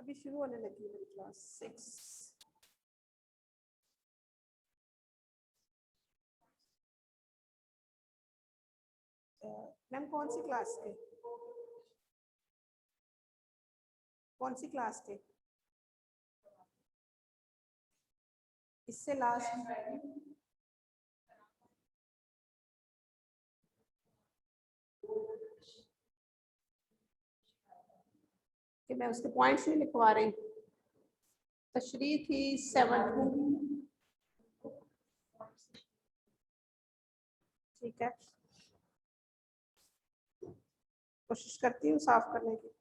अभी शुरू होने लगी मेरी क्लास 6। मैम कौन सी क्लास के? कौन सी क्लास के? इससे लास्ट कि मैं उसके पॉइंट्स नहीं लिखवा रही। तशरीह थी 7। ठीक है, कोशिश करती हूँ साफ करने की।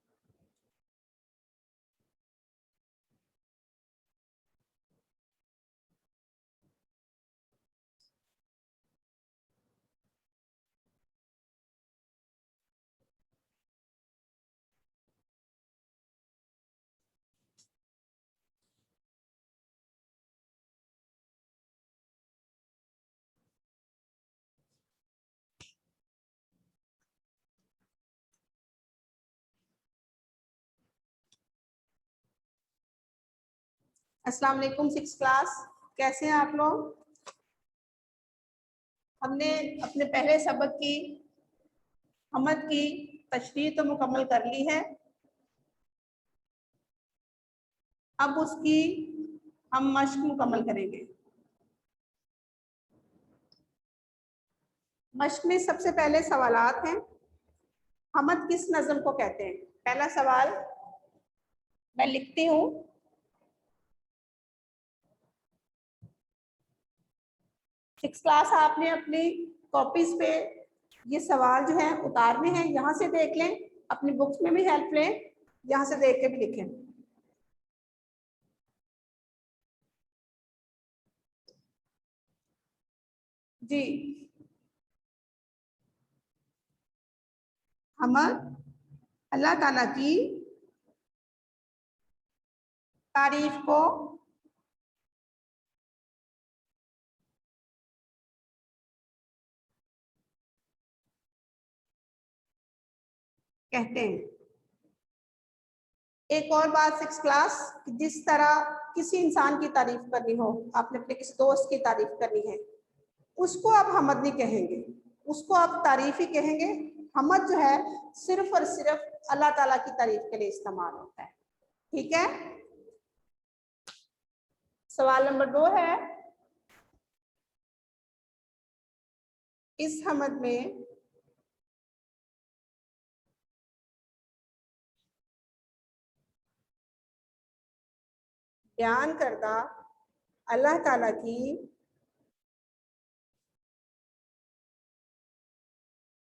अस्सलाम वालेकुम 6 क्लास, कैसे हैं आप लोग? हमने अपने पहले सबक की हमद की तशरीह तो मुकम्मल कर ली है। अब उसकी हम मश्क मुकम्मल करेंगे। मश्क में सबसे पहले सवालात हैं। हमद किस नज़म को कहते हैं? पहला सवाल मैं लिखती हूँ। सिक्स क्लास आपने अपनी कॉपीज पे ये सवाल जो है उतारने हैं। यहाँ से देख लें, अपनी बुक्स में भी हेल्प लें, यहाँ से देख के भी लिखें। जी, हमद अल्लाह ताला की तारीफ को कहते हैं। एक और बात सिक्स क्लास, जिस तरह किसी इंसान की तारीफ करनी हो, आपने अपने किसी दोस्त की तारीफ करनी है, उसको आप हमद नहीं कहेंगे, उसको आप तारीफ ही कहेंगे। हमद जो है सिर्फ और सिर्फ अल्लाह ताला की तारीफ के लिए इस्तेमाल होता है। ठीक है। सवाल नंबर 2 है, इस हमद में बयान करदा अल्लाह ताला की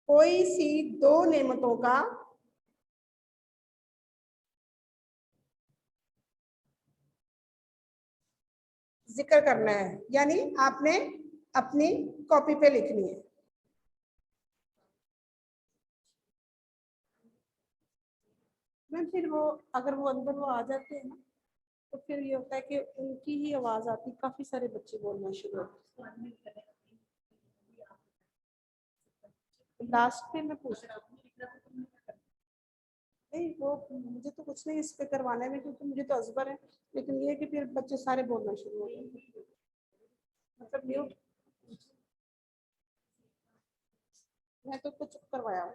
कोई सी 2 नेमतों का जिक्र करना है, यानी आपने अपनी कॉपी पे लिखनी है। मैम फिर वो अगर वो अंदर वो आ जाते हैं ना, तो फिर ये होता है कि उनकी ही आवाज आती, काफी सारे बच्चे बोलना शुरू होते हैं। लास्ट पे मैं पूछ रहा हूँ, नहीं वो मुझे तो कुछ नहीं इस पे करवाना है, क्योंकि मुझे तो अजबर है, लेकिन ये कि फिर बच्चे सारे बोलना शुरू हो गए, मतलब म्यूट। मैं तो कुछ करवाया।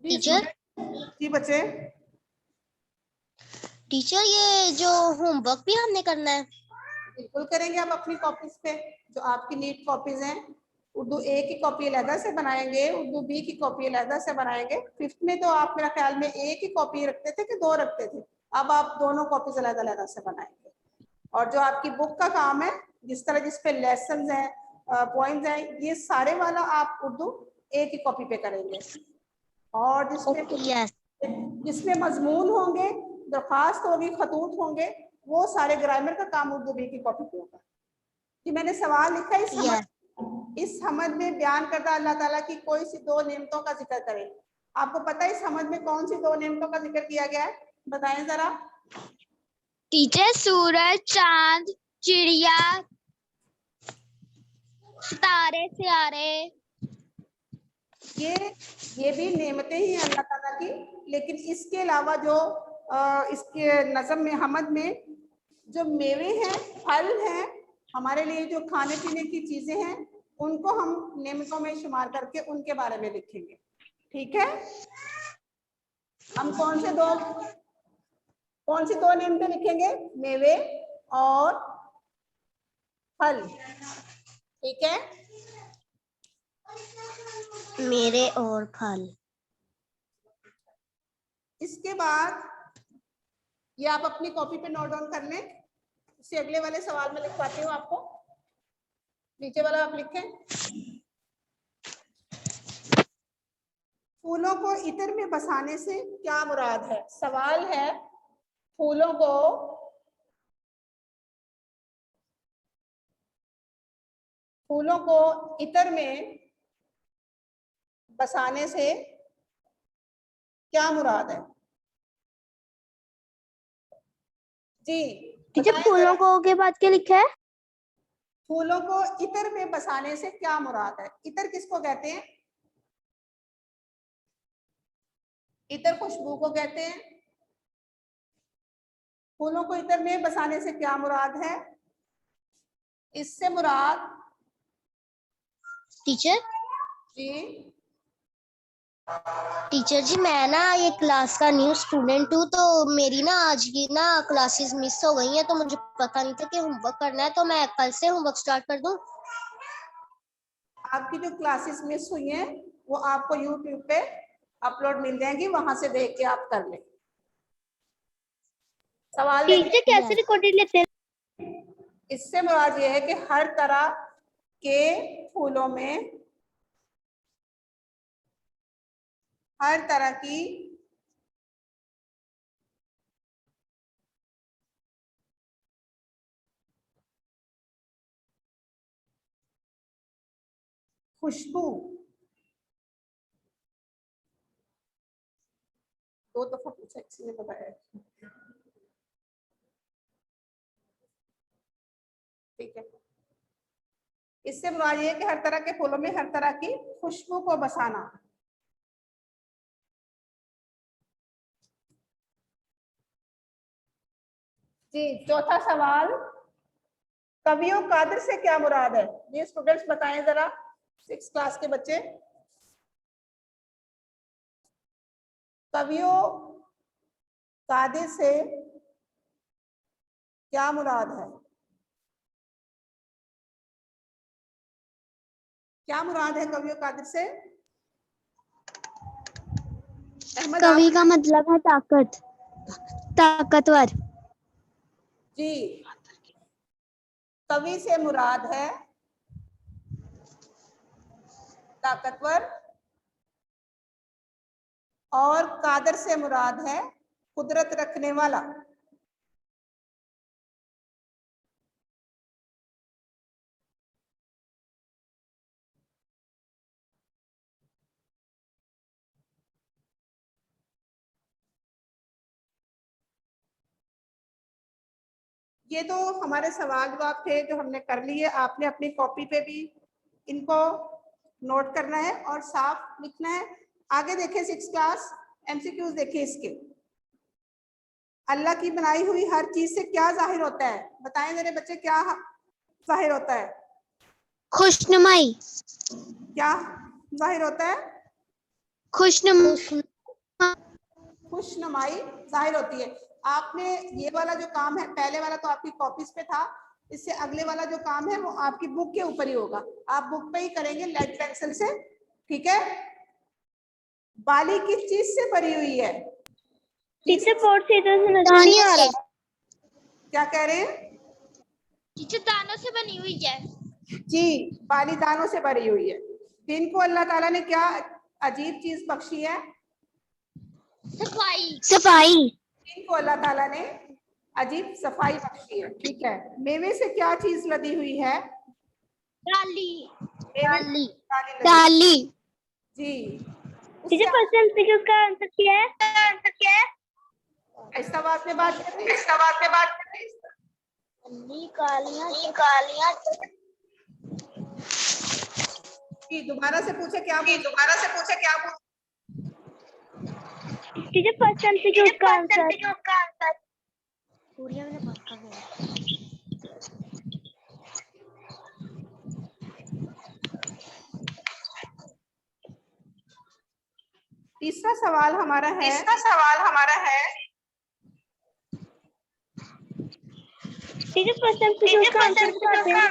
टीचर जी बच्चे, टीचर ये जो होमवर्क भी हमने करना है? बिल्कुल करेंगे। आप अपनी कॉपीज पे जो आपकी नीट कॉपीज हैं, उर्दू ए की कॉपी अलहदा से बनाएंगे, उर्दू बी की कॉपी अलहदा से बनाएंगे। फिफ्थ में तो आप मेरा ख्याल में ए की कॉपी रखते थे कि 2 रखते थे, अब आप दोनों कॉपीज अलहदा अलहदा से बनाएंगे। और जो आपकी बुक का काम है, जिस तरह जिस पे लेसन है, पॉइंट्स हैं, ये सारे वाला आप उर्दू ए की कॉपी पे करेंगे। और जिसमें मजमून होंगे, दरखास्त होगी, खतूत होंगे, वो सारे ग्रामर का काम उर्दू बी की कॉपी पे होगा। कि मैंने सवाल लिखा है, इस इस हमद में बयान करदा अल्लाह ताला की कोई सी दो नेमतों का जिक्र करें। आपको पता है इस हमद में कौन सी दो नेमतों का जिक्र किया गया है, बताएं जरा। टीचर सूरज, चांद, चिड़िया, तारे, सितारे। ये भी नेमतें ही हैं अल्लाह ताला की, लेकिन इसके अलावा जो इसके नज़म में हमद में जो मेवे हैं, फल हैं, हमारे लिए जो खाने पीने की चीजें हैं, उनको हम नेमतों में शुमार करके उनके बारे में लिखेंगे। ठीक है, हम कौन सी दो नेमतें लिखेंगे? मेवे और फल। ठीक है, मेरे और फल। इसके बाद ये आप अपनी कॉपी पे नोट डाउन कर लें। इससे अगले वाले सवाल में लिखवाती हूँ आपको, नीचे वाला आप लिखें। फूलों को इत्र में बसाने से क्या मुराद है? सवाल है, फूलों को इत्र में बसाने से क्या मुराद है? जी टीचर फूलों को के बाद क्या लिखा है? फूलों को इत्र में बसाने से क्या मुराद है? इत्र किसको कहते हैं? इत्र खुशबू को कहते हैं। फूलों को इत्र में बसाने से क्या मुराद है? इससे मुराद टीचर जी मैं ना ये क्लास का न्यू स्टूडेंट हूँ, तो मेरी ना आज की ना क्लासेस मिस हो गई हैं, तो मुझे पता नहीं था कि होमवर्क करना है, तो मैं कल से होमवर्क स्टार्ट कर दूं। आपकी जो क्लासेस मिस हुई हैं वो आपको यूट्यूब पे अपलोड मिल जाएंगी, वहां से देख के आप कर लें। सवाल टीचर कैसे रिकॉर्डेड लेते हैं? इससे मुराद ये है कि हर तरह के फूलों में हर तरह की खुशबू, दो दफा पूछा किसी ने बताया। ठीक है, इससे मुराद ये है कि हर तरह के फूलों में हर तरह की खुशबू को बसाना। जी चौथा सवाल, कवियों कादिर से क्या मुराद है? ये स्टूडेंट्स बताएं जरा, 6th क्लास के बच्चे। कवियों कादिर से क्या मुराद है? क्या मुराद है कवियों कादिर से? कवि का मतलब है ताकतवर। जी, कवि से मुराद है ताकतवर और कादर से मुराद है कुदरत रखने वाला। ये तो हमारे सवाल जवाब थे जो हमने कर लिए। आपने अपनी कॉपी पे भी इनको नोट करना है और साफ लिखना है। आगे देखें 6th क्लास, एमसीक्यूज देखिए इसके। अल्लाह की बनाई हुई हर चीज से क्या जाहिर होता है? बताएं मेरे बच्चे, क्या जाहिर होता है? खुशनुमाई। क्या जाहिर होता है? खुशनुमाई जाहिर होती है। आपने ये वाला जो काम है, पहले वाला तो आपकी कॉपीज पे था, इससे अगले वाला जो काम है वो आपकी बुक के ऊपर ही होगा। आप बुक पे ही करेंगे लेड पेंसिल से। ठीक है, बाली किस चीज से भरी हुई है? टीचर बोर्ड से इधर से नजर नहीं आ रहा। क्या कह रहे हैं? टीचर दानों से बनी हुई है। जी, बाली दानों से भरी हुई है। दिन को अल्लाह ताला ने क्या अजीब चीज बख्शी है? सफाई। दिन को अल्लाह ताला ने अजीब सफाई बख्शी है। ठीक है, मेवे से क्या चीज लदी हुई है? डाली डाली डाली। जी। टीचर फर्स्ट एमसीक्यू का आंसर क्या है? ऐसा बात में बात कर रही है। कालियां जी, दोबारा से पूछे क्या टीचर फर्स्ट एमसीक्यू का आंसर। सूर्या ने बात कर रहे हैं। तीसरा सवाल हमारा है टीचर फर्स्ट एमसीक्यू का आंसर बताते हैं।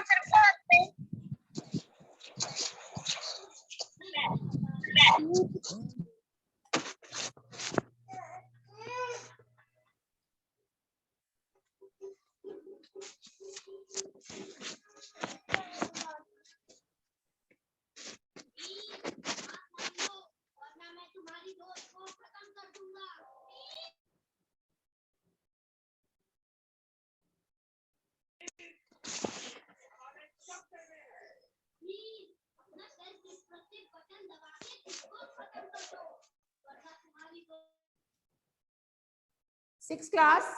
Six class.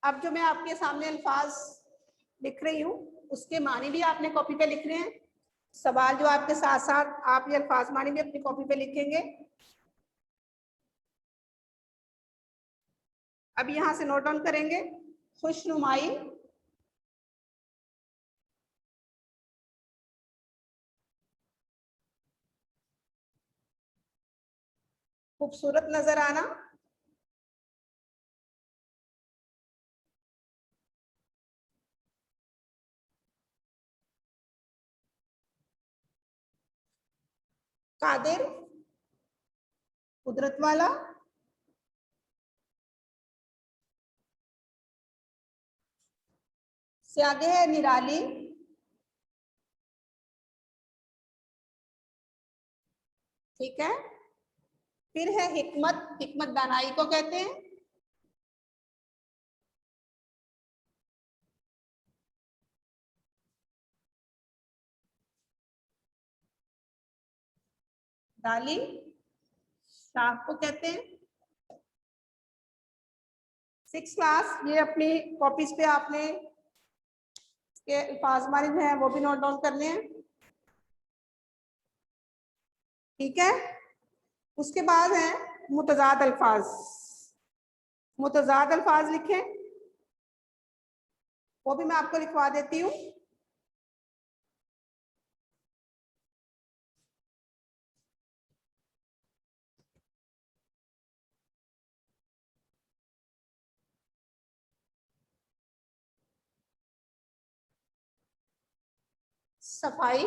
अब जो मैं आपके सामने अल्फाज लिख रही हूँ उसके मानी भी आपने कॉपी पे लिख रहे हैं। सवाल जो आपके साथ साथ आप ये अल्फाज मानी भी अपनी कॉपी पे लिखेंगे। अब यहाँ से नोट डाउन करेंगे। खुशनुमाई, खूबसूरत नजर आना, कादिर, कुदरत वाला, स्यागे है निराली, ठीक है। फिर है हिकमत, हिकमत दानाई को कहते हैं। दाली शाह को कहते हैं। सिक्स क्लास, ये अपनी कॉपीज पे आपने के अल्फाज मारिद हैं वो भी नोट डाउन करने हैं, ठीक है। उसके बाद है मुतजाद अल्फाज। मुतजाद अल्फाज लिखें, वो भी मैं आपको लिखवा देती हूँ। सफाई,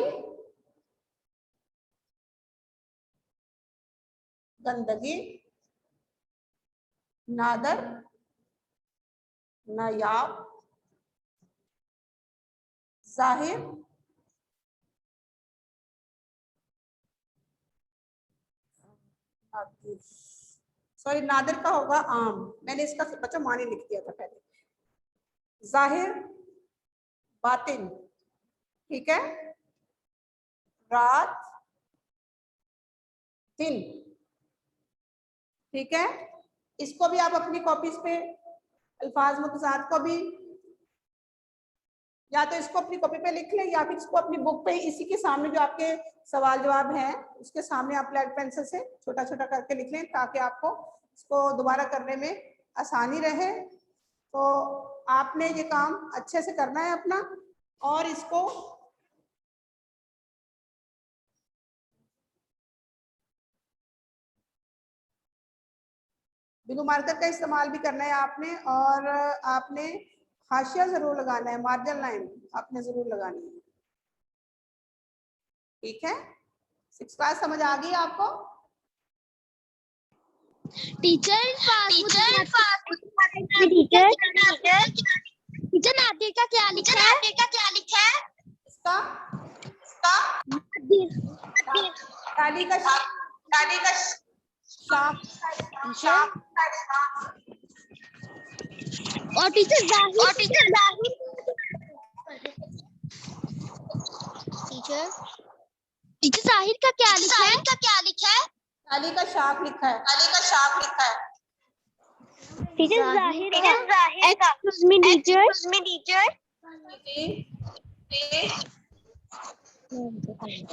गंदगी, नादर, नायाब, जाहिर, सॉरी नादिर का होगा आम, मैंने इसका बच्चा मानी लिख दिया था पहले। जाहिर, बातिन, ठीक है। रात, दिन, ठीक है। इसको भी आप अपनी कॉपीज पे अल्फाज मुतजाद को भी या तो इसको अपनी कॉपी पे लिख लें या फिर इसको अपनी बुक पे इसी के सामने जो आपके सवाल जवाब हैं उसके सामने आप ब्लैक पेंसिल से छोटा छोटा करके लिख लें ताकि आपको इसको दोबारा करने में आसानी रहे। तो आपने ये काम अच्छे से करना है अपना, और इसको बिंदु मार्कर का इस्तेमाल भी करना है आपने, और आपने हाशिया जरूर लगाना है, मार्जिन लाइन आपने जरूर लगानी है, ठीक है। सिक्स क्लास समझ आ गई आपको? टीचर नादिर का क्या लिखा है? इसका डाली का शाख, और टीचर जाहिर टीचर टीचर जाहिर का क्या लिखा है? ताली का शाख लिखा है, ताली का शाख लिखा है। टीचर जाहिर का एक्सक्यूज मी टीचर। जी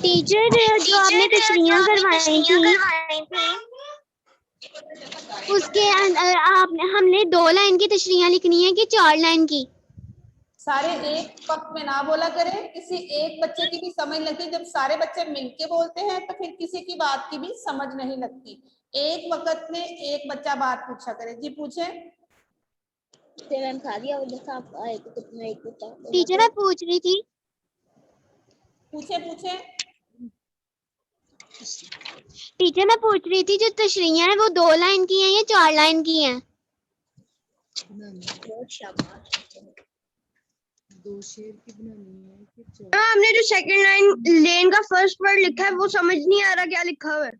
टीचर जो आपने तशरीह करवाई थी उसके अंदर आपने हमने 2 लाइन की तशरीह लिखनी है कि 4 लाइन की? सारे एक वक्त में ना बोला करें, किसी एक बच्चे की भी समझ लगती। जब सारे बच्चे मिलके बोलते हैं तो फिर किसी की बात की भी समझ नहीं लगती। एक वक्त में एक बच्चा बात पूछा करे। जी पूछे। टीचर मैं पूछ रही थी पूछे पूछे टीचर मैं पूछ रही थी जो तशरीह है वो 2 लाइन की हैं या 4 लाइन की हैं? 2 शेर की बनानी है कि 4? हाँ, हमने जो सेकंड लाइन लेन का फर्स्ट वर्ड लिखा है वो समझ नहीं आ रहा क्या लिखा हुआ है।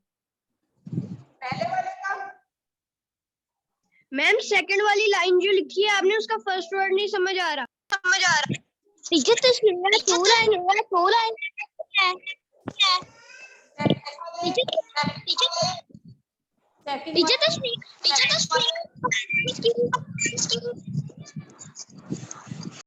पहले वाले का मैम सेकंड वाली लाइन जो लिखी है आपने उसका फर्स्ट वर्ड नहीं समझ आ रहा। टीचर तशरीह 2 लाइन है। टीचर तशरीह